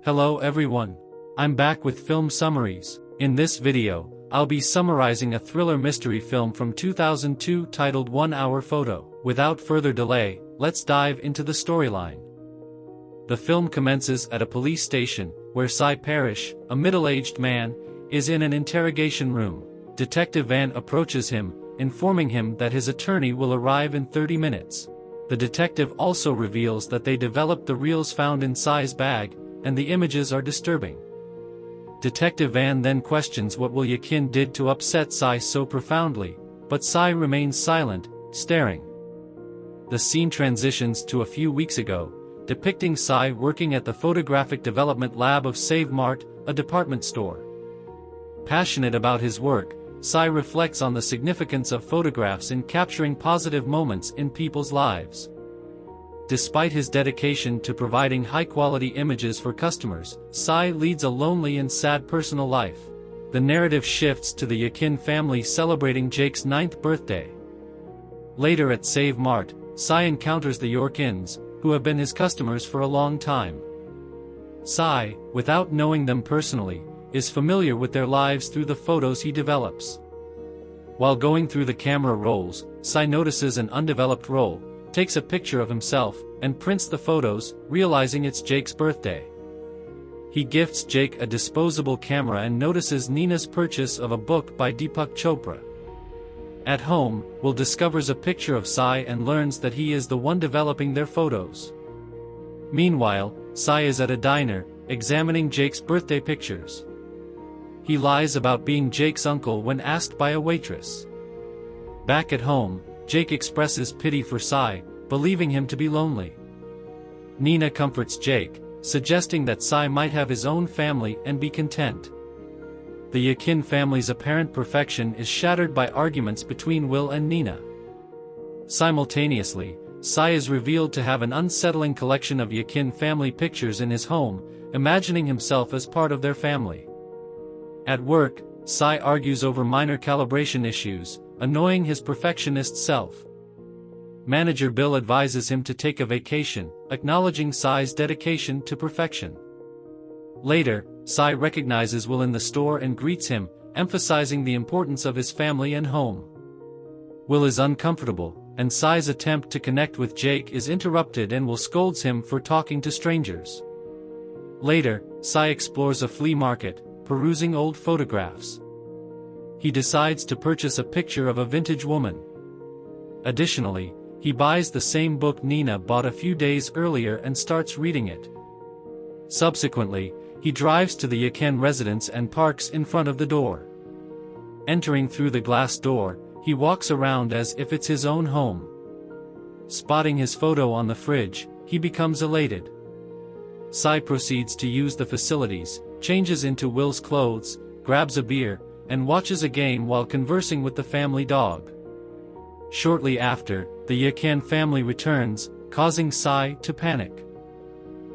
Hello everyone. I'm back with film summaries. In this video, I'll be summarizing a thriller mystery film from 2002 titled 1 Hour Photo. Without further delay, let's dive into the storyline. The film commences at a police station, where Cy Parrish, a middle-aged man, is in an interrogation room. Detective Van approaches him, informing him that his attorney will arrive in 30 minutes. The detective also reveals that they developed the reels found in Cy's bag, and the images are disturbing. Detective Van then questions what Will Yakin did to upset Cy so profoundly, but Cy remains silent, staring. The scene transitions to a few weeks ago, depicting Cy working at the photographic development lab of Save Mart, a department store. Passionate about his work, Cy reflects on the significance of photographs in capturing positive moments in people's lives. Despite his dedication to providing high-quality images for customers, Cy leads a lonely and sad personal life. The narrative shifts to the Yakin family celebrating Jake's 9th birthday. Later at Save Mart, Cy encounters the Yorkins, who have been his customers for a long time. Cy, without knowing them personally, is familiar with their lives through the photos he develops. While going through the camera rolls, Cy notices an undeveloped roll, takes a picture of himself, and prints the photos, realizing it's Jake's birthday. He gifts Jake a disposable camera and notices Nina's purchase of a book by Deepak Chopra. At home, Will discovers a picture of Cy and learns that he is the one developing their photos. Meanwhile, Cy is at a diner, examining Jake's birthday pictures. He lies about being Jake's uncle when asked by a waitress. Back at home, Jake expresses pity for Cy, believing him to be lonely. Nina comforts Jake, suggesting that Cy might have his own family and be content. The Yakin family's apparent perfection is shattered by arguments between Will and Nina. Simultaneously, Cy is revealed to have an unsettling collection of Yakin family pictures in his home, imagining himself as part of their family. At work, Cy argues over minor calibration issues, annoying his perfectionist self. Manager Bill advises him to take a vacation, acknowledging Cy's dedication to perfection. Later, Cy recognizes Will in the store and greets him, emphasizing the importance of his family and home. Will is uncomfortable, and Cy's attempt to connect with Jake is interrupted and Will scolds him for talking to strangers. Later, Cy explores a flea market, perusing old photographs. He decides to purchase a picture of a vintage woman. Additionally, he buys the same book Nina bought a few days earlier and starts reading it. Subsequently, he drives to the Yakin residence and parks in front of the door. Entering through the glass door, he walks around as if it's his own home. Spotting his photo on the fridge, he becomes elated. Cy proceeds to use the facilities, changes into Will's clothes, grabs a beer, and watches a game while conversing with the family dog. Shortly after, the Yakin family returns, causing Cy to panic.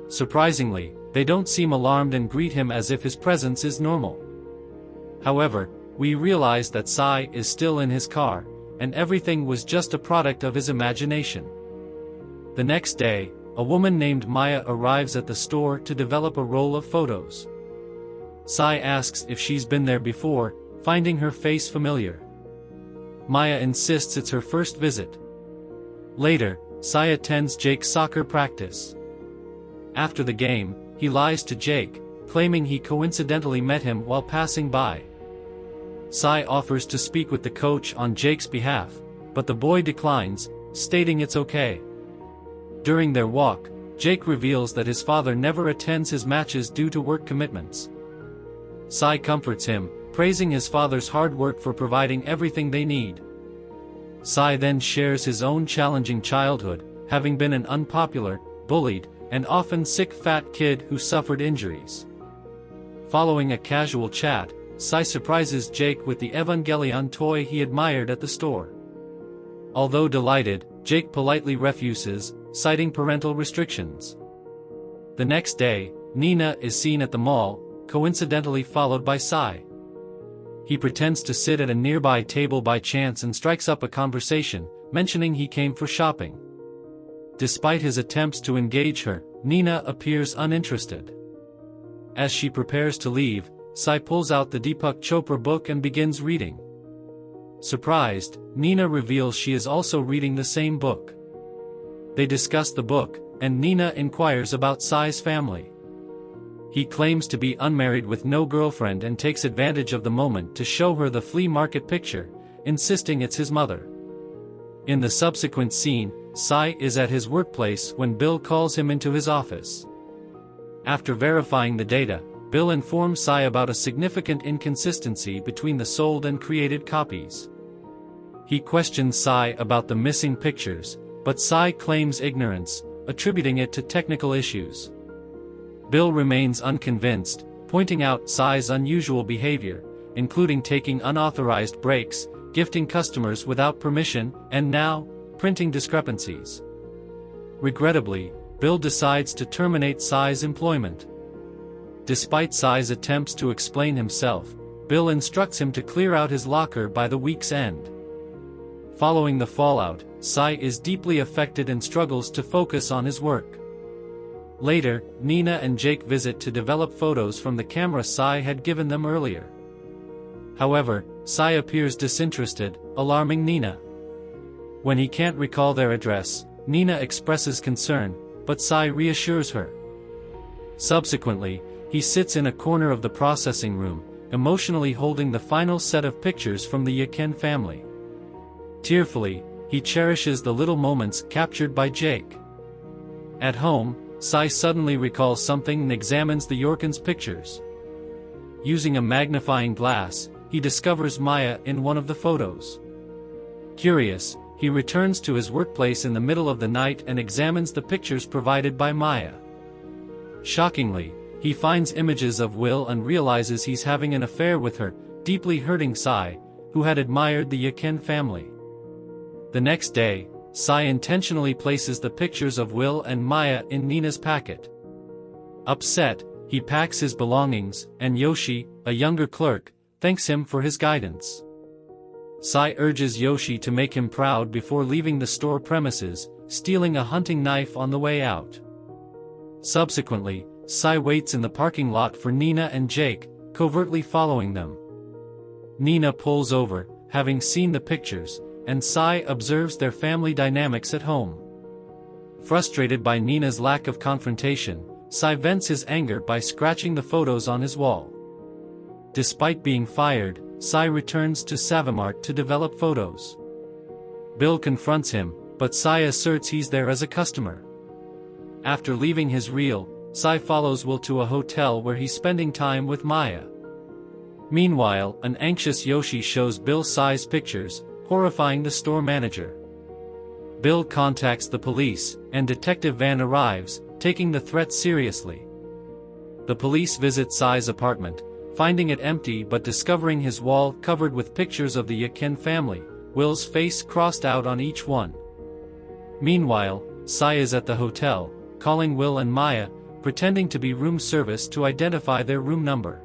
Surprisingly, they don't seem alarmed and greet him as if his presence is normal. However, we realize that Cy is still in his car, and everything was just a product of his imagination. The next day, a woman named Maya arrives at the store to develop a roll of photos. Cy asks if she's been there before, finding her face familiar. Maya insists it's her first visit. Later, Cy attends Jake's soccer practice. After the game, he lies to Jake, claiming he coincidentally met him while passing by. Cy offers to speak with the coach on Jake's behalf, but the boy declines, stating it's okay. During their walk, Jake reveals that his father never attends his matches due to work commitments. Cy comforts him, praising his father's hard work for providing everything they need. Cy then shares his own challenging childhood, having been an unpopular, bullied, and often sick fat kid who suffered injuries. Following a casual chat, Cy surprises Jake with the Evangelion toy he admired at the store. Although delighted, Jake politely refuses, citing parental restrictions. The next day, Nina is seen at the mall, coincidentally followed by Cy. He pretends to sit at a nearby table by chance and strikes up a conversation, mentioning he came for shopping. Despite his attempts to engage her, Nina appears uninterested. As she prepares to leave, Sai pulls out the Deepak Chopra book and begins reading. Surprised, Nina reveals she is also reading the same book. They discuss the book, and Nina inquires about Sai's family. He claims to be unmarried with no girlfriend and takes advantage of the moment to show her the flea market picture, insisting it's his mother. In the subsequent scene, Sai is at his workplace when Bill calls him into his office. After verifying the data, Bill informs Sai about a significant inconsistency between the sold and created copies. He questions Sai about the missing pictures, but Sai claims ignorance, attributing it to technical issues. Bill remains unconvinced, pointing out Sai's unusual behavior, including taking unauthorized breaks, gifting customers without permission, and now, printing discrepancies. Regrettably, Bill decides to terminate Sai's employment. Despite Sai's attempts to explain himself, Bill instructs him to clear out his locker by the week's end. Following the fallout, Sai is deeply affected and struggles to focus on his work. Later, Nina and Jake visit to develop photos from the camera Sai had given them earlier. However, Sai appears disinterested, alarming Nina. When he can't recall their address, Nina expresses concern, but Sai reassures her. Subsequently, he sits in a corner of the processing room, emotionally holding the final set of pictures from the Yakin family. Tearfully, he cherishes the little moments captured by Jake. At home, Sai suddenly recalls something and examines the Yorkins' pictures. Using a magnifying glass, he discovers Maya in one of the photos. Curious, he returns to his workplace in the middle of the night and examines the pictures provided by Maya. Shockingly, he finds images of Will and realizes he's having an affair with her, deeply hurting Sai, who had admired the Yakin family. The next day, Sai intentionally places the pictures of Will and Maya in Nina's packet. Upset, he packs his belongings, and Yoshi, a younger clerk, thanks him for his guidance. Sai urges Yoshi to make him proud before leaving the store premises, stealing a hunting knife on the way out. Subsequently, Sai waits in the parking lot for Nina and Jake, covertly following them. Nina pulls over, having seen the pictures, and Sai observes their family dynamics at home. Frustrated by Nina's lack of confrontation, Sai vents his anger by scratching the photos on his wall. Despite being fired, Sai returns to Savamart to develop photos. Bill confronts him, but Sai asserts he's there as a customer. After leaving his reel, Sai follows Will to a hotel where he's spending time with Maya. Meanwhile, an anxious Yoshi shows Bill Sai's pictures, horrifying the store manager. Bill contacts the police, and Detective Van arrives, taking the threat seriously. The police visit Sai's apartment, finding it empty but discovering his wall covered with pictures of the Yakin family, Will's face crossed out on each one. Meanwhile, Sai is at the hotel, calling Will and Maya, pretending to be room service to identify their room number.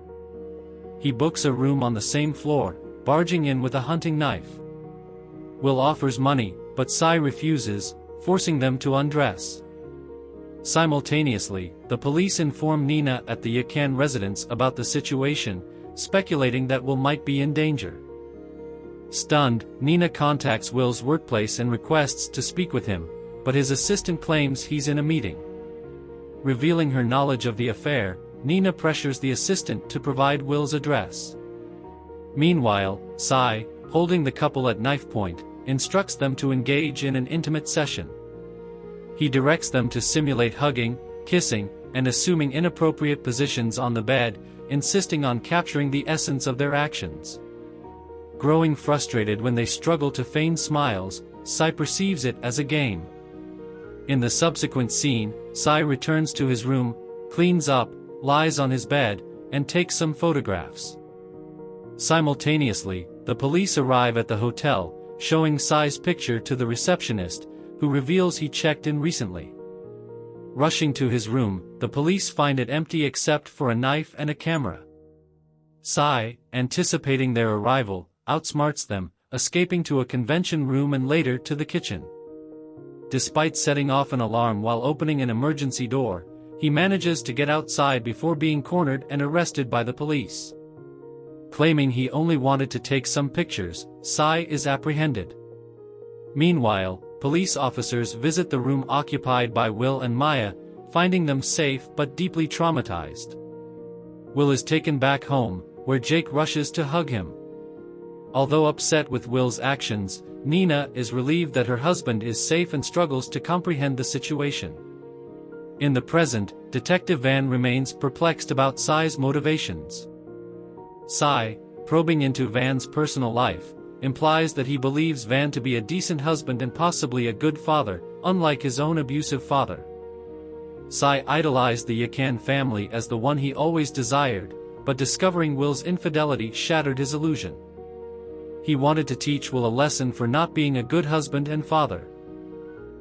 He books a room on the same floor, barging in with a hunting knife. Will offers money, but Sai refuses, forcing them to undress. Simultaneously, the police inform Nina at the Yakin residence about the situation, speculating that Will might be in danger. Stunned, Nina contacts Will's workplace and requests to speak with him, but his assistant claims he's in a meeting. Revealing her knowledge of the affair, Nina pressures the assistant to provide Will's address. Meanwhile, Sai, holding the couple at knife point, instructs them to engage in an intimate session. He directs them to simulate hugging, kissing, and assuming inappropriate positions on the bed, insisting on capturing the essence of their actions. Growing frustrated when they struggle to feign smiles, Sai perceives it as a game. In the subsequent scene, Sai returns to his room, cleans up, lies on his bed, and takes some photographs. Simultaneously, the police arrive at the hotel, showing Sai's picture to the receptionist, who reveals he checked in recently. Rushing to his room, the police find it empty except for a knife and a camera. Sai, anticipating their arrival, outsmarts them, escaping to a convention room and later to the kitchen. Despite setting off an alarm while opening an emergency door, He manages to get outside before being cornered and arrested by the police. Claiming he only wanted to take some pictures, Sai is apprehended. Meanwhile, police officers visit the room occupied by Will and Maya, finding them safe but deeply traumatized. Will is taken back home, where Jake rushes to hug him. Although upset with Will's actions, Nina is relieved that her husband is safe and struggles to comprehend the situation. In the present, Detective Van remains perplexed about Sai's motivations. Sai, probing into Van's personal life, implies that he believes Van to be a decent husband and possibly a good father, unlike his own abusive father. Sai idolized the Yakan family as the one he always desired, but discovering Will's infidelity shattered his illusion. He wanted to teach Will a lesson for not being a good husband and father.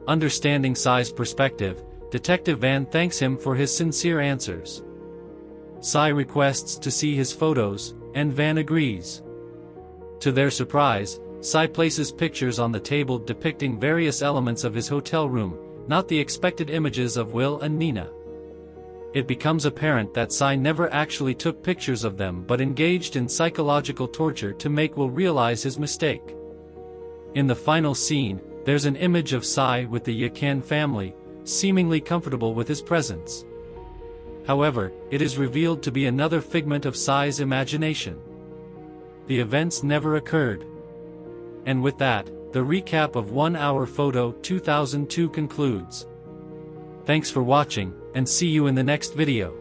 Understanding Sai's perspective, Detective Van thanks him for his sincere answers. Sai requests to see his photos, and Van agrees. To their surprise, Sai places pictures on the table depicting various elements of his hotel room, not the expected images of Will and Nina. It becomes apparent that Sai never actually took pictures of them but engaged in psychological torture to make Will realize his mistake. In the final scene, there's an image of Sai with the Yakan family, seemingly comfortable with his presence. However, it is revealed to be another figment of Sai's imagination. The events never occurred. And with that, the recap of 1 Hour Photo 2002 concludes. Thanks for watching, and see you in the next video.